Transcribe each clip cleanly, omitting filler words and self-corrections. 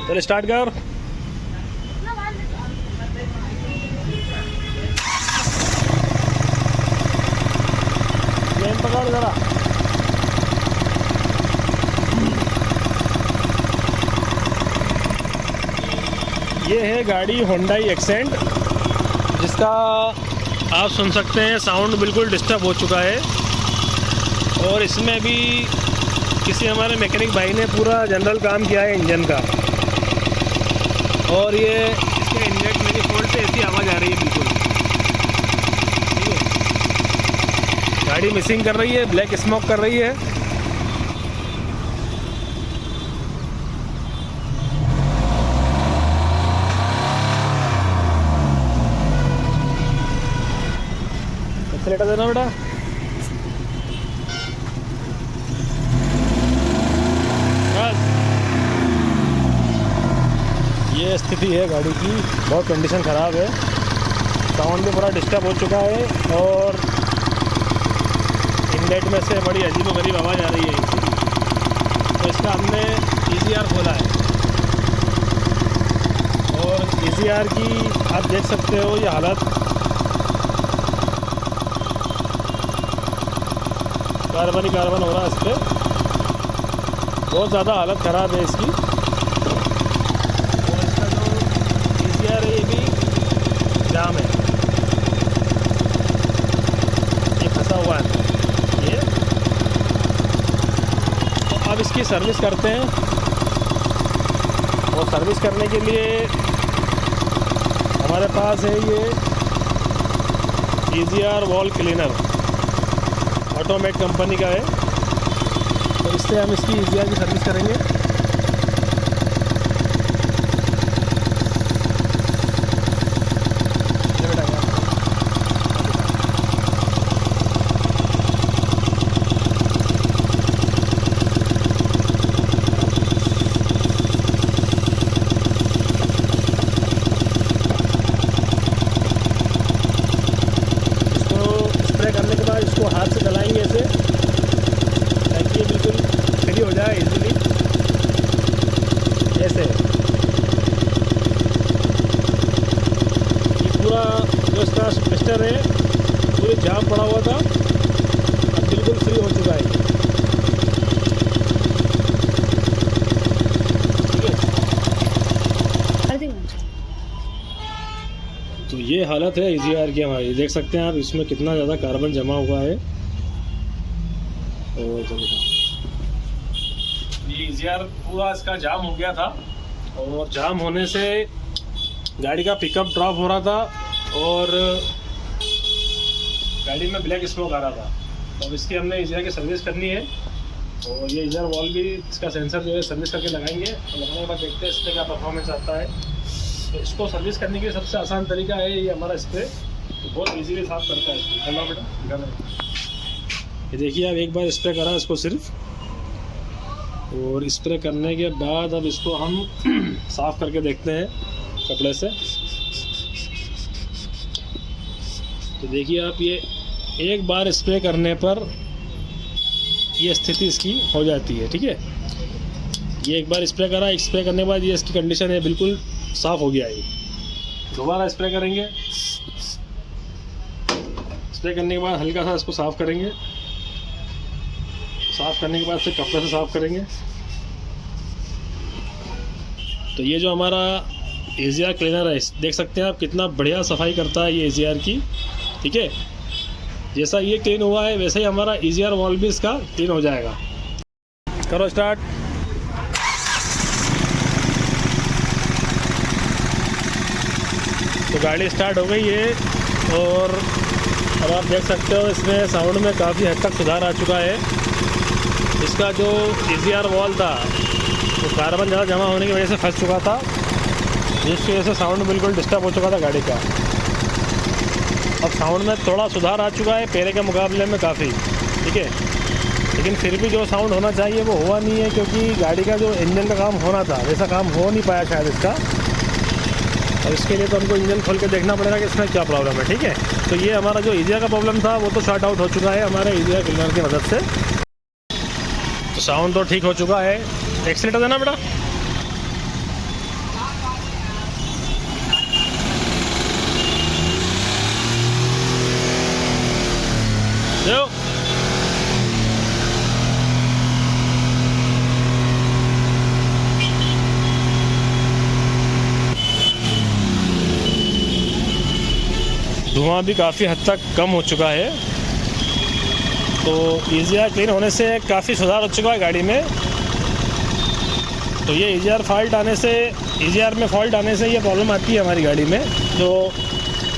चल स्टार्ट कर। प्लेन पकड़ जरा। ये है गाड़ी होंडाई एक्सेंट, जिसका आप सुन सकते हैं साउंड बिल्कुल डिस्टर्ब हो चुका है। और इसमें भी किसी हमारे मैकेनिक भाई ने पूरा जनरल काम किया है इंजन का। और ये इसके इनलेट मैनिफोल्ड से ऐसी आवाज़ आ रही है बिल्कुल, ठीक है। गाड़ी मिसिंग कर रही है, ब्लैक स्मोक कर रही है। एक्सीलेटर देना बेटा। ये स्थिति है गाड़ी की, बहुत कंडीशन ख़राब है। साउंड भी पूरा डिस्टर्ब हो चुका है और इनलेट में से बड़ी अजीबोगरीब आवाज़ आ रही है इसकी। तो इसका हमने EGR खोला है और EGR की आप देख सकते हो ये हालत। कार्बन ही कार्बन हो रहा है इस पर, बहुत ज़्यादा हालत ख़राब है इसकी। और इसका जो EGR है ये भी जाम है, ये फंसा हुआ है ये। तो अब इसकी सर्विस करते हैं और सर्विस करने के लिए हमारे पास है ये EGR wall cleaner, automate company का है। तो इससे हम इसकी EGR की सर्विस करेंगे। स्प्रे करने के बाद इसको हाथ से चलाएंगे ऐसे, ताकि ये बिल्कुल फ्री हो जाए इजीली। ऐसे ये पूरा जो इसका पिस्टन है पूरी जाम पड़ा हुआ था, अब बिल्कुल फ्री हो चुका है, ठीक है। तो ये हालत है EGR की हमारी, देख सकते हैं आप इसमें कितना ज़्यादा कार्बन जमा हुआ है। और ये EGR पूरा इसका जाम हो गया था और जाम होने से गाड़ी का पिकअप ड्रॉप हो रहा था और गाड़ी में ब्लैक स्मोक आ रहा था। तो अब इसकी हमने EGR की सर्विस करनी है और ये EGR वॉल भी इसका सेंसर जो है सर्विस करके लगाएंगे और लगाने के बाद देखते हैं इसमें क्या परफॉर्मेंस आता है। तो इसको सर्विस करने के सबसे आसान तरीका है ये हमारा स्प्रे, तो बहुत इजीली साफ करता है इसको। चलो बेटा दिखाना, ये देखिए आप एक बार स्प्रे करा इसको सिर्फ, और स्प्रे करने के बाद अब इसको हम साफ़ करके देखते हैं कपड़े से। तो देखिए आप ये एक बार स्प्रे करने पर ये स्थिति इसकी हो जाती है, ठीक है। ये एक बार स्प्रे करा, स्प्रे करने के बाद ये इसकी कंडीशन है बिल्कुल साफ़ हो गया है। दोबारा स्प्रे करेंगे, स्प्रे करने के बाद हल्का सा इसको साफ़ करेंगे, साफ़ करने के बाद फिर कपड़े से साफ़ करेंगे। तो ये जो हमारा EGR क्लीनर है, देख सकते हैं आप कितना बढ़िया सफाई करता है ये EGR की, ठीक है। जैसा ये क्लीन हुआ है वैसे ही हमारा EGR वॉल भी इसका क्लीन हो जाएगा। करो स्टार्ट। तो गाड़ी स्टार्ट हो गई है और अब आप देख सकते हो इसमें साउंड में काफ़ी हद तक सुधार आ चुका है। इसका जो EGR वॉल था वो कार्बन ज़्यादा जमा होने की वजह से फंस चुका था, जिसकी वजह से साउंड बिल्कुल डिस्टर्ब हो चुका था गाड़ी का। अब साउंड में थोड़ा सुधार आ चुका है पहले के मुकाबले में काफ़ी, ठीक है। लेकिन फिर भी जो साउंड होना चाहिए वो हुआ नहीं है, क्योंकि गाड़ी का जो इंजन का काम होना था वैसा काम हो नहीं पाया शायद इसका। और इसके लिए तो हमको इंजन खोल के देखना पड़ेगा कि इसमें क्या प्रॉब्लम है, ठीक है। तो ये हमारा जो EGR का प्रॉब्लम था वो तो शॉर्ट आउट हो चुका है हमारे EGR क्लीनर की मदद से। तो साउंड तो ठीक हो चुका है। एक्सीलेटर देना बेटा। देखो धुआं भी काफ़ी हद तक कम हो चुका है। तो EGR क्लीन होने से काफ़ी सुधार हो चुका है गाड़ी में। तो ये EGR में फॉल्ट आने से ये प्रॉब्लम आती है हमारी गाड़ी में। तो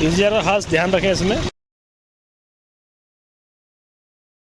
EGR का खास ध्यान रखें इसमें।